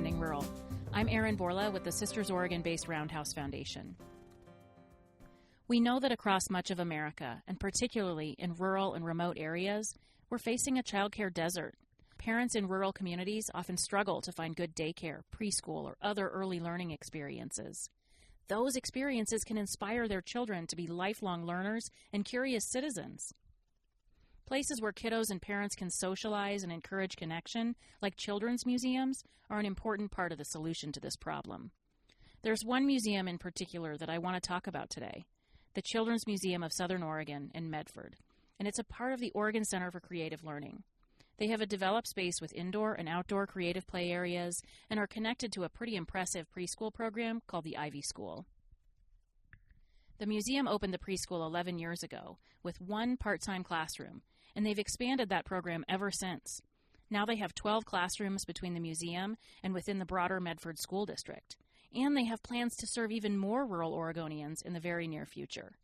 Expanding Rural. I'm Erin Borla with the Sisters Oregon-based Roundhouse Foundation. We know that across much of America, and particularly in rural and remote areas, we're facing a childcare desert. Parents in rural communities often struggle to find good daycare, preschool, or other early learning experiences. Those experiences can inspire their children to be lifelong learners and curious citizens. Places where kiddos and parents can socialize and encourage connection, like children's museums, are an important part of the solution to this problem. There's one museum in particular that I want to talk about today, the Children's Museum of Southern Oregon in Medford, and it's a part of the Oregon Center for Creative Learning. They have a developed space with indoor and outdoor creative play areas and are connected to a pretty impressive preschool program called the Ivy School. The museum opened the preschool 11 years ago with one part-time classroom, and they've expanded that program ever since. Now they have 12 classrooms between the museum and within the broader Medford School District, and they have plans to serve even more rural Oregonians in the very near future.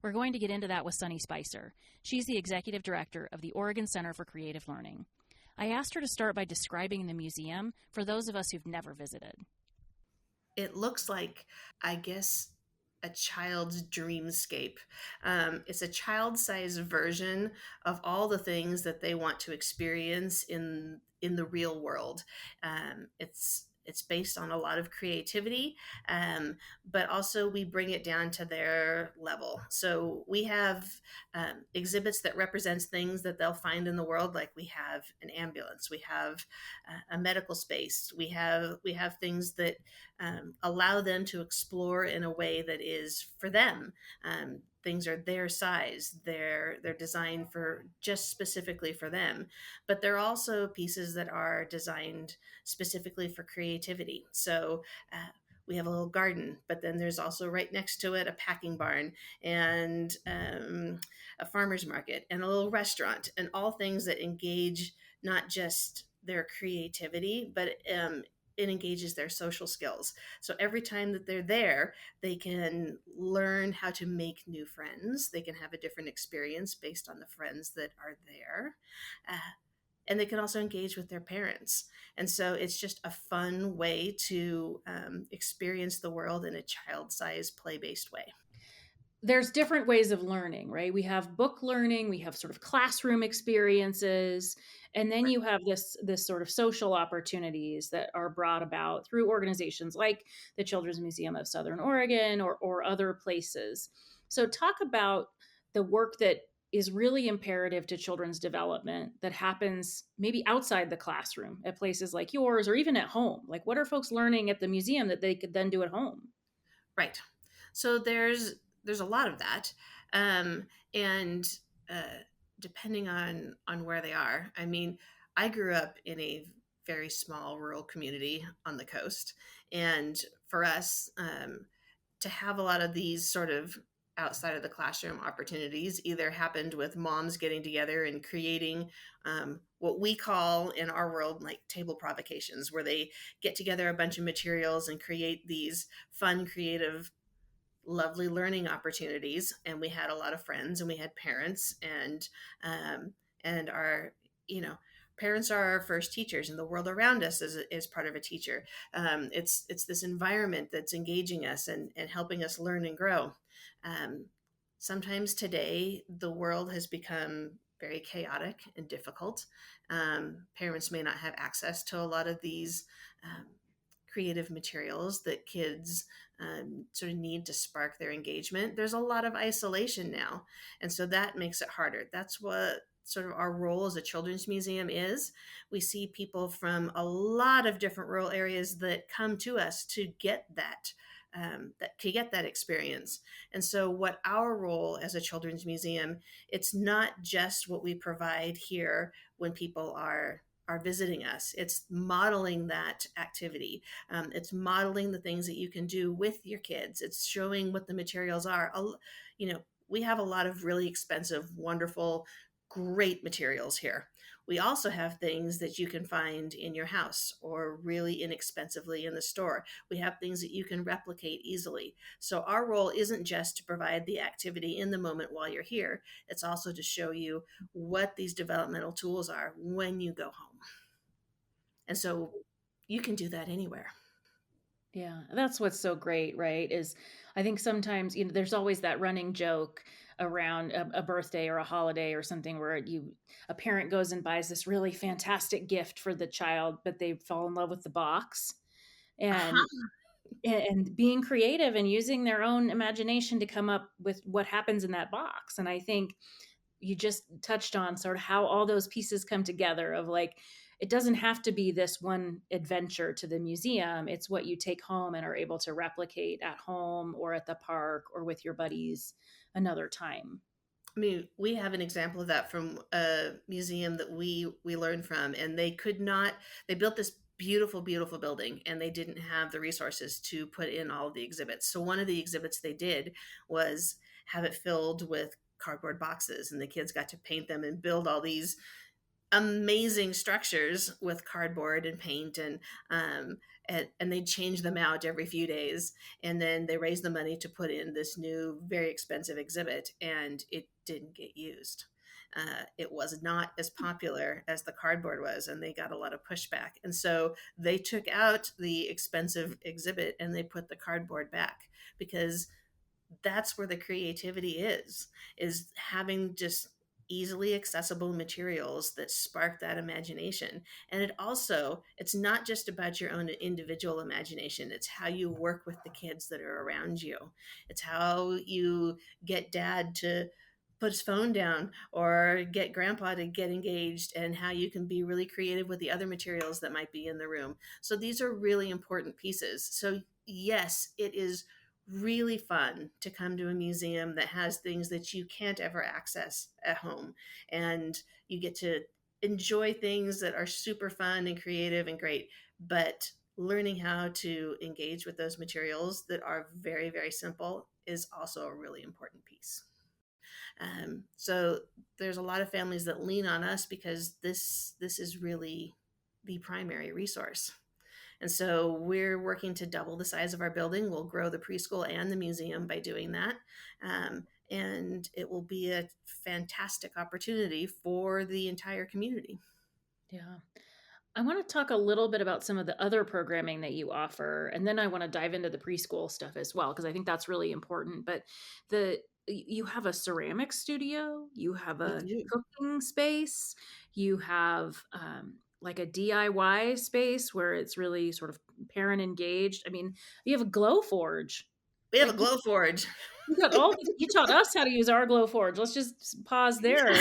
We're going to get into that with Sunny Spicer. She's the executive director of the Oregon Center for Creative Learning. I asked her to start by describing the museum for those of us who've never visited. It looks like, I guess, a child's dreamscape. It's a child-sized version of all the things that they want to experience in the real world. It's based on a lot of creativity, but also we bring it down to their level. So we have exhibits that represents things that they'll find in the world, like we have an ambulance, we have a medical space, we have things that allow them to explore in a way that is for them. Things are their size, they're designed for just specifically for them, but they're also pieces that are designed specifically for creativity. So we have a little garden, but then there's also right next to it a packing barn and a farmer's market and a little restaurant, and all things that engage not just their creativity, but it engages their social skills. So every time that they're there, they can learn how to make new friends. They can have a different experience based on the friends that are there. And they can also engage with their parents. And so it's just a fun way to experience the world in a child-sized, play-based way. There's different ways of learning, right? We have book learning, we have sort of classroom experiences, and then you have this sort of social opportunities that are brought about through organizations like the Children's Museum of Southern Oregon or other places. So talk about the work that is really imperative to children's development that happens maybe outside the classroom at places like yours or even at home. Like, what are folks learning at the museum that they could then do at home? Right. So there's a lot of that. And depending on where they are, I mean, I grew up in a very small rural community on the coast. And for us, to have a lot of these sort of outside of the classroom opportunities either happened with moms getting together and creating what we call in our world like table provocations, where they get together a bunch of materials and create these fun, creative, lovely learning opportunities. And we had a lot of friends and we had parents and our, parents are our first teachers, and the world around us is part of a teacher. It's this environment that's engaging us and helping us learn and grow. Sometimes today, the world has become very chaotic and difficult. Parents may not have access to a lot of these creative materials that kids sort of need to spark their engagement. There's a lot of isolation now, and so that makes it harder. That's what sort of our role as a children's museum is. We see people from a lot of different rural areas that come to us to get that experience. And so what our role as a children's museum, it's not just what we provide here when people are visiting us. It's modeling that activity. It's modeling the things that you can do with your kids. It's showing what the materials are. We have a lot of really expensive, wonderful, great materials here. We also have things that you can find in your house or really inexpensively in the store. We have things that you can replicate easily. So our role isn't just to provide the activity in the moment while you're here. It's also to show you what these developmental tools are when you go home. And so you can do that anywhere. Yeah, that's what's so great, right? Is I think sometimes, there's always that running joke around a birthday or a holiday or something where a parent goes and buys this really fantastic gift for the child, but they fall in love with the box. And Uh-huh. and being creative and using their own imagination to come up with what happens in that box. And I think you just touched on sort of how all those pieces come together of like, it doesn't have to be this one adventure to the museum. It's what you take home and are able to replicate at home or at the park or with your buddies another time. I mean, we have an example of that from a museum that we learned from, and they could not. They built this beautiful, beautiful building, and they didn't have the resources to put in all of the exhibits. So one of the exhibits they did was have it filled with cardboard boxes, and the kids got to paint them and build all these amazing structures with cardboard and paint, um, and they'd change them out every few days, and then they raised the money to put in this new very expensive exhibit, and it didn't get used. It was not as popular as the cardboard was, and they got a lot of pushback, and so they took out the expensive exhibit and they put the cardboard back, because that's where the creativity is having just easily accessible materials that spark that imagination. And it's not just about your own individual imagination, it's how you work with the kids that are around you. It's how you get dad to put his phone down or get grandpa to get engaged, and how you can be really creative with the other materials that might be in the room. So these are really important pieces. So yes, it is really fun to come to a museum that has things that you can't ever access at home. And you get to enjoy things that are super fun and creative and great. But learning how to engage with those materials that are very, very simple is also a really important piece. So there's a lot of families that lean on us because this is really the primary resource. And so we're working to double the size of our building. We'll grow the preschool and the museum by doing that. And it will be a fantastic opportunity for the entire community. Yeah. I want to talk a little bit about some of the other programming that you offer, and then I want to dive into the preschool stuff as well because I think that's really important. But the you have a ceramic studio, you have We a do. cooking space, you have like a DIY space where it's really sort of parent engaged. I mean, you have a glow forge. We have a Like glow forge. you got all you taught us how to use our glow forge. Let's just pause there.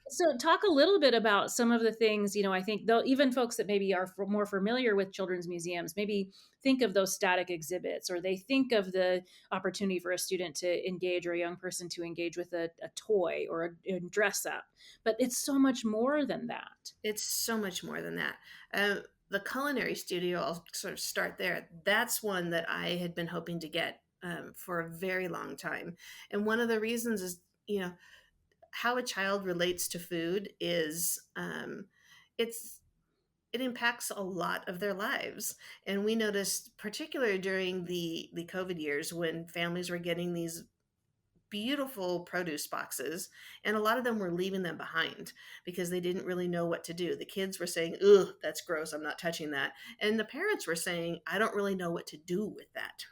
So talk a little bit about some of the things, I think though even folks that maybe are more familiar with children's museums, maybe think of those static exhibits, or they think of the opportunity for a student to engage or a young person to engage with a toy or a dress up. But it's so much more than that. It's so much more than that. The culinary studio, I'll sort of start there. That's one that I had been hoping to get for a very long time. And one of the reasons is, how a child relates to food is it's it impacts a lot of their lives. And we noticed, particularly during the COVID years, when families were getting these beautiful produce boxes, and a lot of them were leaving them behind because they didn't really know what to do. The kids were saying, "Ugh, that's gross, I'm not touching that." And the parents were saying, "I don't really know what to do with that."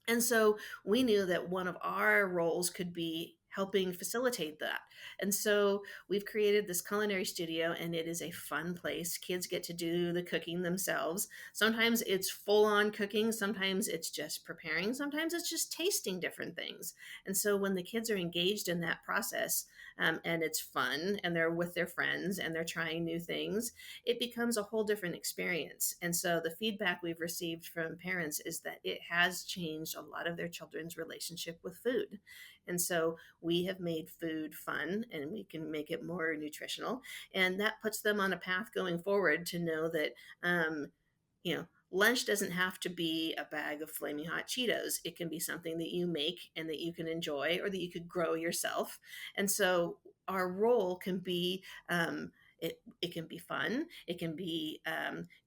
And so we knew that one of our roles could be helping facilitate that. And so we've created this culinary studio, and it is a fun place. Kids get to do the cooking themselves. Sometimes it's full on cooking, sometimes it's just preparing, sometimes it's just tasting different things. And so when the kids are engaged in that process, and it's fun, and they're with their friends and they're trying new things, it becomes a whole different experience. And so the feedback we've received from parents is that it has changed a lot of their children's relationship with food. And so we have made food fun, and we can make it more nutritional. And that puts them on a path going forward to know that, lunch doesn't have to be a bag of flaming hot Cheetos. It can be something that you make and that you can enjoy, or that you could grow yourself. And so our role can be, it can be fun, it can be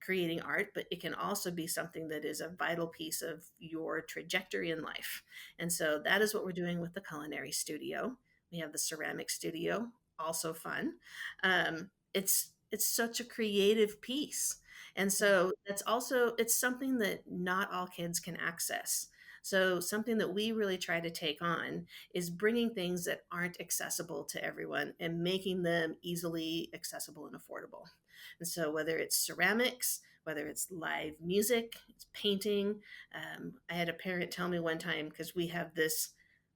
creating art, but it can also be something that is a vital piece of your trajectory in life. And so that is what we're doing with the culinary studio. We have the ceramic studio, also fun. It's it's such a creative piece. And so that's also it's something that not all kids can access. So something that we really try to take on is bringing things that aren't accessible to everyone and making them easily accessible and affordable. And so whether it's ceramics, whether it's live music, it's painting. I had a parent tell me one time, because we have this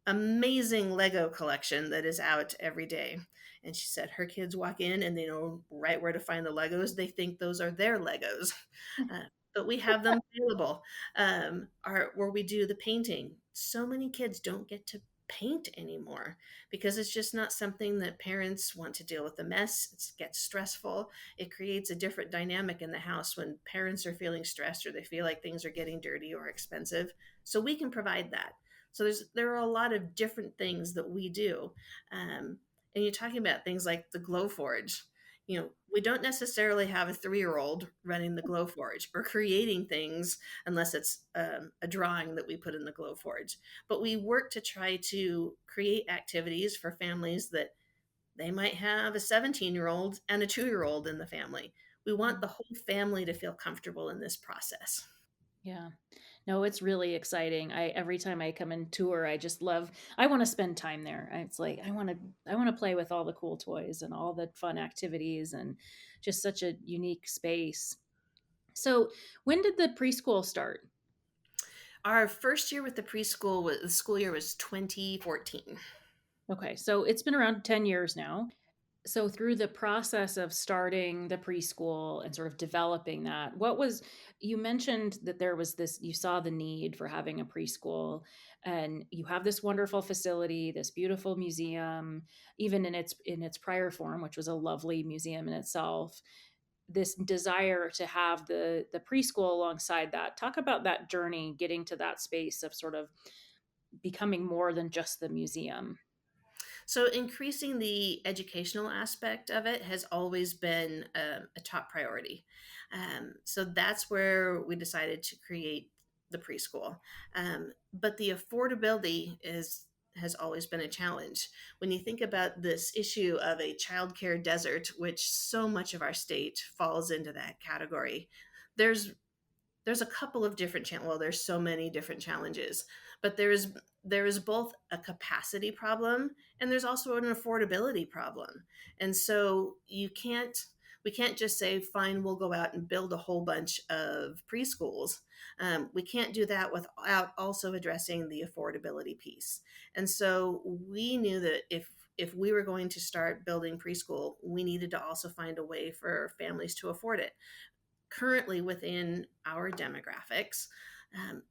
amazing Lego collection that is out every day. And she said her kids walk in and they know right where to find the Legos. They think those are their Legos. Uh, but we have them available. Where we do the painting. So many kids don't get to paint anymore because it's just not something that parents want to deal with the mess. It gets stressful. It creates a different dynamic in the house when parents are feeling stressed or they feel like things are getting dirty or expensive. So we can provide that. So there are a lot of different things that we do. And you're talking about things like the Glow Forge. We don't necessarily have a 3-year-old running the Glow Forge or creating things unless it's a drawing that we put in the Glow Forge. But we work to try to create activities for families that they might have a 17-year-old and a 2-year-old in the family. We want the whole family to feel comfortable in this process. Yeah. No, it's really exciting. Every time I come and tour, I just love I want to spend time there. It's like I want to play with all the cool toys and all the fun activities and just such a unique space. So, when did the preschool start? Our first year with the preschool, the school year was 2014. Okay, so it's been around 10 years now. So through the process of starting the preschool and sort of developing that, you mentioned that there was this, you saw the need for having a preschool, and you have this wonderful facility, this beautiful museum, even in its prior form, which was a lovely museum in itself, this desire to have the preschool alongside that. Talk about that journey, getting to that space of sort of becoming more than just the museum. So, increasing the educational aspect of it has always been a top priority. So, that's where we decided to create the preschool. But the affordability has always been a challenge. When you think about this issue of a childcare desert, which so much of our state falls into that category, there's there's a couple of different well, there's so many different challenges, but there is both a capacity problem and there's also an affordability problem. And so we can't just say fine, we'll go out and build a whole bunch of preschools. We can't do that without also addressing the affordability piece. And so we knew that if we were going to start building preschool, we needed to also find a way for families to afford it. Currently, within our demographics,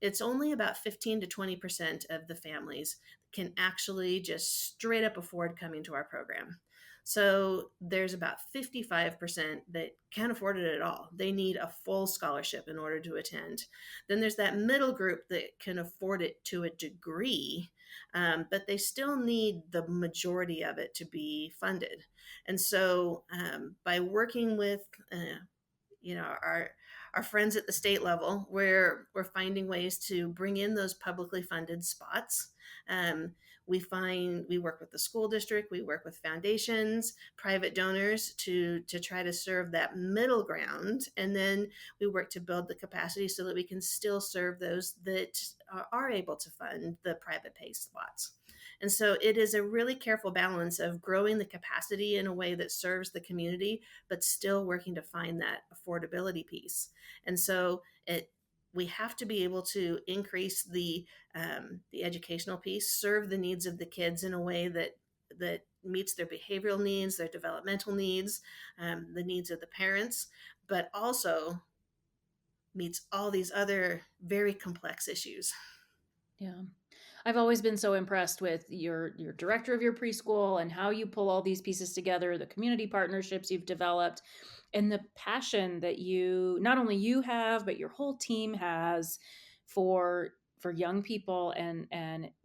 it's only about 15 to 20% of the families can actually just straight up afford coming to our program. So there's about 55% that can't afford it at all. They need a full scholarship in order to attend. Then there's that middle group that can afford it to a degree, but they still need the majority of it to be funded. And so by working with our friends at the state level, where we're finding ways to bring in those publicly funded spots. We work with the school district, we work with foundations, private donors to try to serve that middle ground, and then we work to build the capacity so that we can still serve those that are able to fund the private pay spots. And so it is a really careful balance of growing the capacity in a way that serves the community, but still working to find that affordability piece. And so we have to be able to increase the educational piece, serve the needs of the kids in a way that meets their behavioral needs, their developmental needs, the needs of the parents, but also meets all these other very complex issues. Yeah. I've always been so impressed with your director of your preschool and how you pull all these pieces together, the community partnerships you've developed, and the passion that you not only you have, but your whole team has for young people and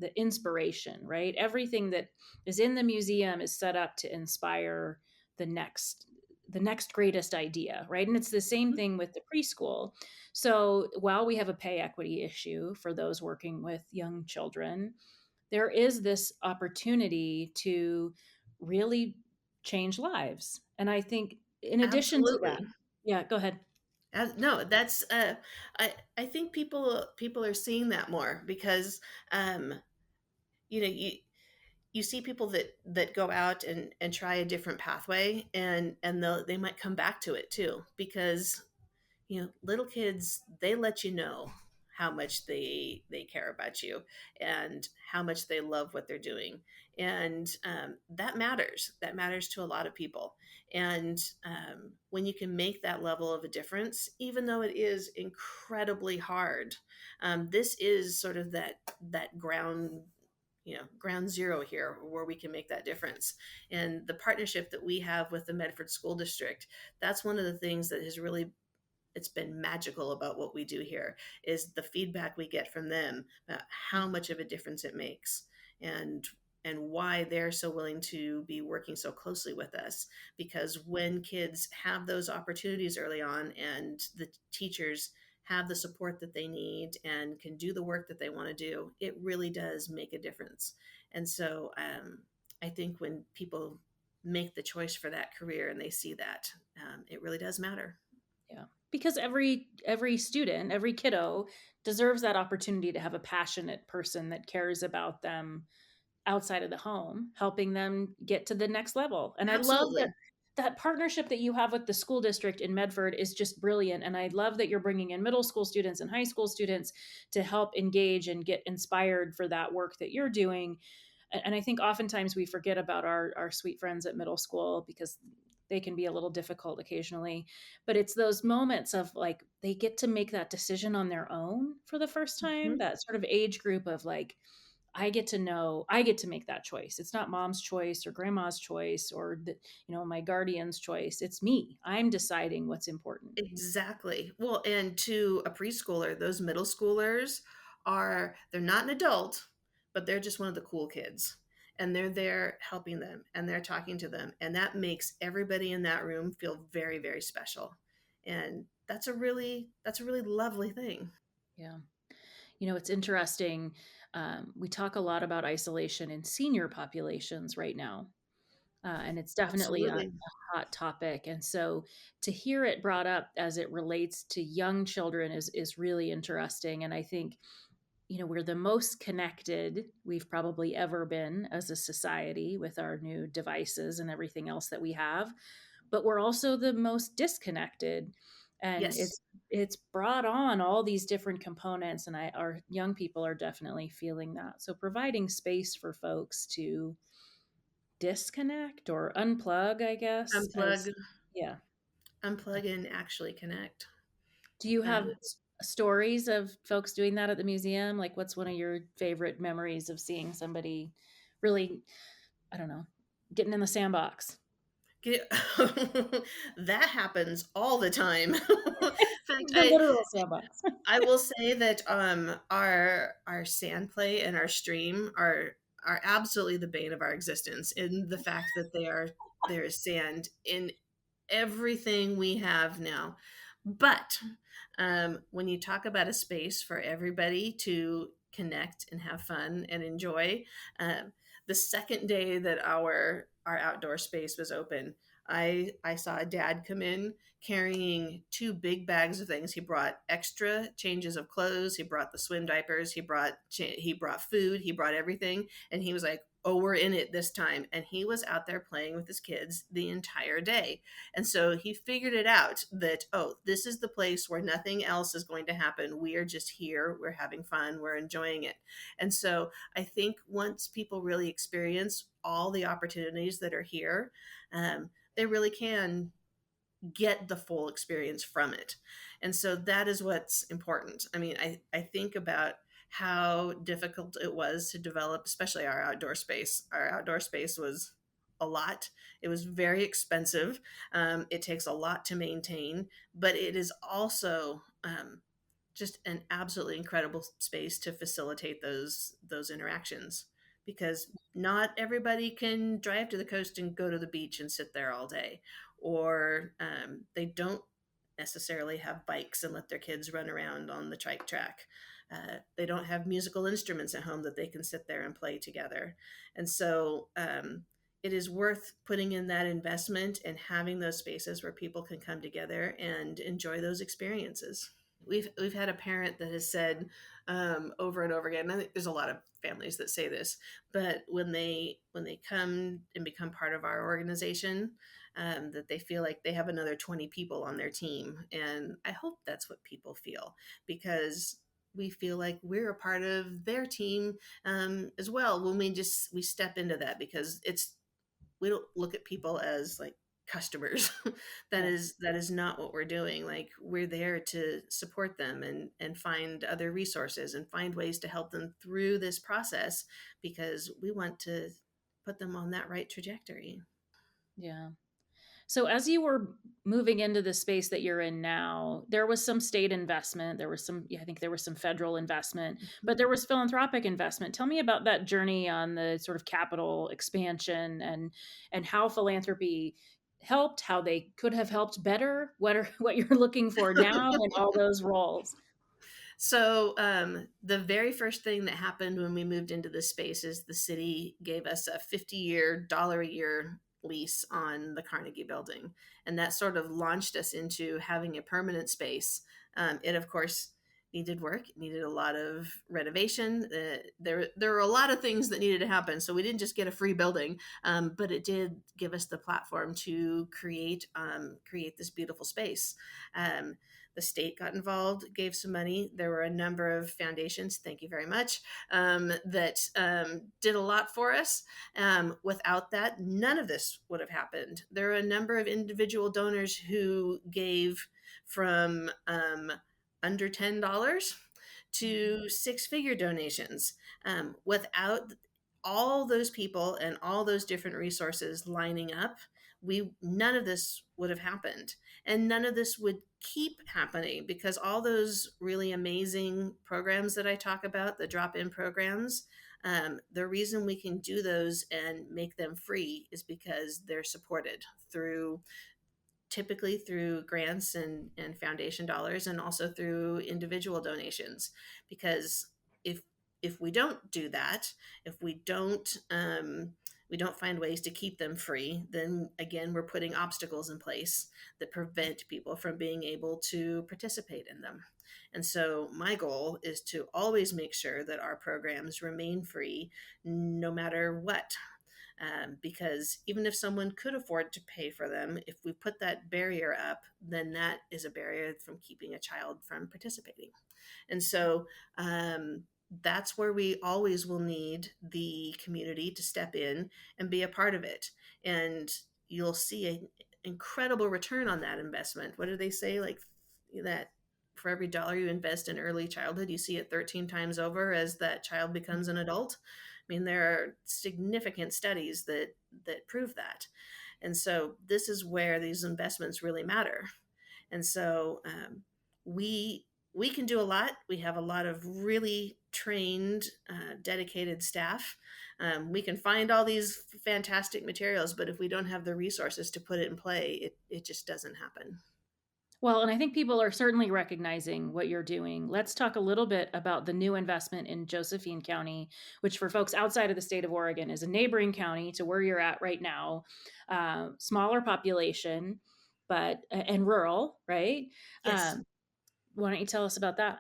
the inspiration, right? Everything that is in the museum is set up to inspire the next the next greatest idea, right? And it's the same thing with the preschool. So while we have a pay equity issue for those working with young children, there is this opportunity to really change lives. And I think in addition to that, Absolutely. yeah, go ahead. No, that's I think people are seeing that more because um, you know you see people that go out and try a different pathway, and they might come back to it too, because little kids, they let you know how much they care about you and how much they love what they're doing, and that matters to a lot of people. And when you can make that level of a difference, even though it is incredibly hard, this is sort of that ground zero here where we can make that difference. And the partnership that we have with the Medford School District, that's one of the things that has really, it's been magical about what we do here, is the feedback we get from them about how much of a difference it makes, and why they're so willing to be working so closely with us. Because when kids have those opportunities early on, and the teachers have the support that they need and can do the work that they want to do, it really does make a difference. And so I think when people make the choice for that career and they see that, it really does matter. Yeah. Because every student, every kiddo deserves that opportunity to have a passionate person that cares about them outside of the home, helping them get to the next level. And I love that Absolutely. that partnership that you have with the school district in Medford is just brilliant. And I love that you're bringing in middle school students and high school students to help engage and get inspired for that work that you're doing. And I think oftentimes we forget about our sweet friends at middle school because they can be a little difficult occasionally, but it's those moments of like they get to make that decision on their own for the first time, Mhm. that sort of age group of like, I get to know, I get to make that choice. It's not mom's choice or grandma's choice or my guardian's choice. It's me. I'm deciding what's important. Exactly. Well, and to a preschooler, those middle schoolers they're not an adult, but they're just one of the cool kids. And they're there helping them and they're talking to them. And that makes everybody in that room feel very, very special. And that's a really lovely thing. Yeah. It's interesting. We talk a lot about isolation in senior populations right now, and it's definitely a Absolutely. hot topic. And so to hear it brought up as it relates to young children is really interesting. And I think we're the most connected we've probably ever been as a society with our new devices and everything else that we have, but we're also the most disconnected. And Yes. it's brought on all these different components, and our young people are definitely feeling that. So providing space for folks to disconnect or unplug, I guess, as Unplug, yeah. unplug and actually connect. Do you Uh, have stories of folks doing that at the museum? Like, what's one of your favorite memories of seeing somebody really, I don't know, getting in the sandbox? get- that happens all the time. In fact, The literal sandbox. I will say that our sand play and our stream are absolutely the bane of our existence, in the fact that there is sand in everything we have now. But when you talk about a space for everybody to connect and have fun and enjoy, um, the second day that our outdoor space was open, I saw a dad come in carrying two big bags of things. He brought extra changes of clothes. He brought the swim diapers. He brought food. He brought everything, and he was like, "Oh, we're in it this time." And he was out there playing with his kids the entire day. And so he figured it out that, oh, this is the place where nothing else is going to happen. We are just here. We're having fun. We're enjoying it. And so I think once people really experience all the opportunities that are here, they really can get the full experience from it. And so that is what's important. I mean, I think about how difficult it was to develop, especially our outdoor space. Our outdoor space was a lot. It was very expensive. It takes a lot to maintain, but it is also just an absolutely incredible space to facilitate those interactions, because not everybody can drive to the coast and go to the beach and sit there all day, or they don't necessarily have bikes and let their kids run around on the trike track. They don't have musical instruments at home that they can sit there and play together. And so it is worth putting in that investment and having those spaces where people can come together and enjoy those experiences. We've had a parent that has said over and over again. I think there's a lot of families that say this, but when they come and become part of our organization, that they feel like they have another 20 people on their team, and I hope that's what people feel, because we feel like we're a part of their team as well when we step into that, because we don't look at people as like customers. that Yeah. is not what we're doing. Like, we're there to support them and find other resources and find ways to help them through this process, because we want to put them on that right trajectory. Yeah. So as you were moving into the space that you're in now, there was some state investment, there was some, yeah, I think there was some federal investment, but there was philanthropic investment. Tell me about that journey on the sort of capital expansion and how philanthropy helped, how they could have helped better, what you're looking for now in all those roles. So, the very first thing that happened when we moved into this space is the city gave us a 50-year, $1 a year lease on the Carnegie building. And that sort of launched us into having a permanent space. It, of course, needed work, it needed a lot of renovation. There were a lot of things that needed to happen. So we didn't just get a free building, but it did give us the platform to create this beautiful space. Um, the state got involved, gave some money. There were a number of foundations, thank you very much, that did a lot for us. Without that, none of this would have happened. There are a number of individual donors who gave from under $10 to six-figure donations. Without all those people and all those different resources lining up, we none of this would have happened, and none of this would keep happening, because all those really amazing programs that I talk about, the drop-in programs, the reason we can do those and make them free is because they're supported through typically through grants and foundation dollars, and also through individual donations. Because if if we don't do that, if we don't find ways to keep them free, then again we're putting obstacles in place that prevent people from being able to participate in them. And so my goal is to always make sure that our programs remain free no matter what. Because even if someone could afford to pay for them, if we put that barrier up, then that is a barrier from keeping a child from participating. And so that's where we always will need the community to step in and be a part of it. And you'll see an incredible return on that investment. What do they say? Like that for every dollar you invest in early childhood, you see it 13 times over as that child becomes an adult. I mean, there are significant studies that prove that. And so this is where these investments really matter. And so we can do a lot. We have a lot of really trained, dedicated staff. We can find all these fantastic materials, but if we don't have the resources to put it in play, it just doesn't happen. Well, and I think people are certainly recognizing what you're doing. Let's talk a little bit about the new investment in Josephine County, which for folks outside of the state of Oregon is a neighboring county to where you're at right now. Smaller population, but and rural, right? Yes. Um, why don't you tell us about that?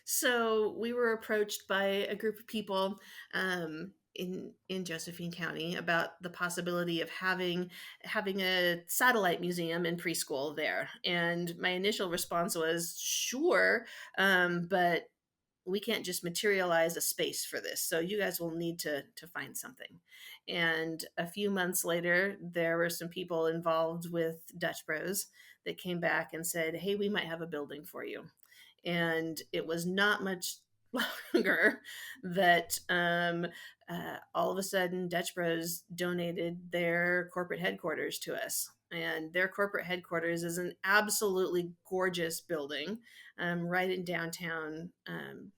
So we were approached by a group of people in Josephine County about the possibility of having a satellite museum in preschool there. And my initial response was sure, but we can't just materialize a space for this. So you guys will need to find something. And a few months later, there were some people involved with Dutch Bros that came back and said, "Hey, we might have a building for you." And it was not much longer that all of a sudden Dutch Bros donated their corporate headquarters to us. And their corporate headquarters is an absolutely gorgeous building, right in downtown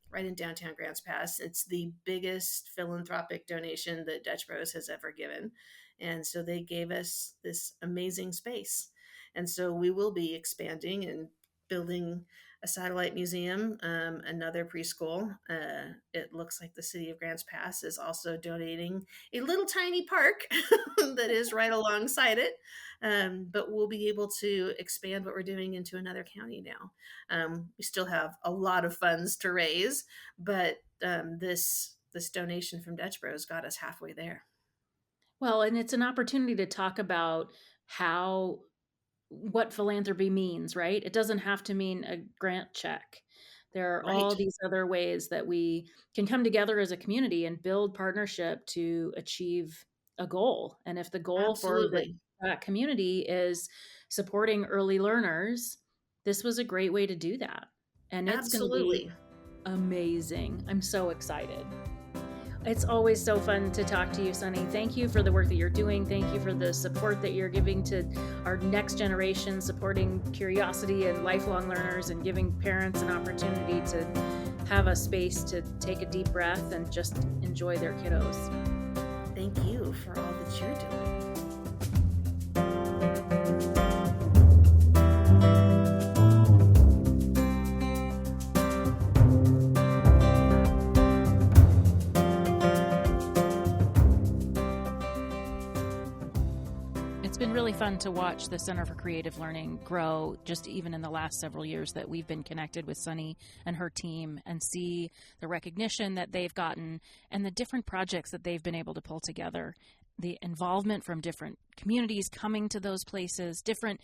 Grants Pass. It's the biggest philanthropic donation that Dutch Bros has ever given, and so they gave us this amazing space. And so we will be expanding and building a satellite museum, another preschool. It looks like the city of Grants Pass is also donating a little tiny park that is right alongside it. But we'll be able to expand what we're doing into another county now. We still have a lot of funds to raise, but this donation from Dutch Bros got us halfway there. Well, and it's an opportunity to talk about what philanthropy means, right? It doesn't have to mean a grant check. There are Right. all these other ways that we can come together as a community and build partnership to achieve a goal. And if the goal for Absolutely. that community is supporting early learners, this was a great way to do that. And it's going to be Absolutely. amazing. I'm so excited. It's always so fun to talk to you, Sunny. Thank you for the work that you're doing. Thank you for the support that you're giving to our next generation, supporting curiosity and lifelong learners and giving parents an opportunity to have a space to take a deep breath and just enjoy their kiddos. Thank you for all that you're doing. It's been really fun to watch the Center for Creative Learning grow just even in the last several years that we've been connected with Sunny and her team, and see the recognition that they've gotten and the different projects that they've been able to pull together. The involvement from different communities coming to those places, different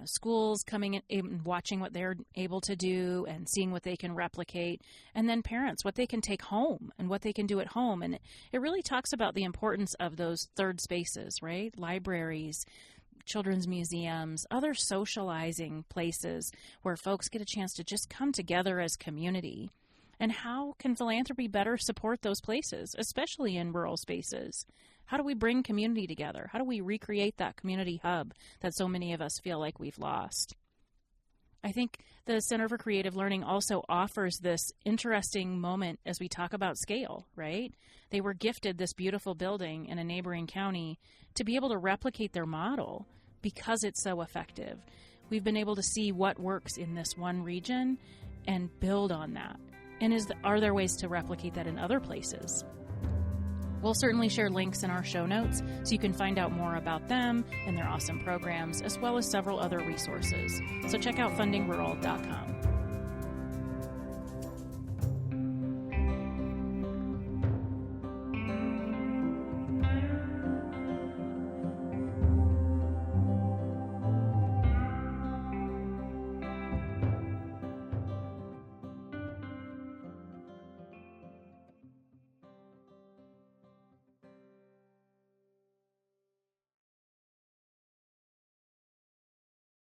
schools coming in and watching what they're able to do and seeing what they can replicate, and then parents, what they can take home and what they can do at home. And it really talks about the importance of those third spaces, right? Libraries, children's museums, other socializing places where folks get a chance to just come together as community. And how can philanthropy better support those places, especially in rural spaces? How do we bring community together? How do we recreate that community hub that so many of us feel like we've lost? I think the Center for Creative Learning also offers this interesting moment as we talk about scale, right? They were gifted this beautiful building in a neighboring county to be able to replicate their model because it's so effective. We've been able to see what works in this one region and build on that. And are there ways to replicate that in other places? We'll certainly share links in our show notes so you can find out more about them and their awesome programs, as well as several other resources. So check out fundingrural.com.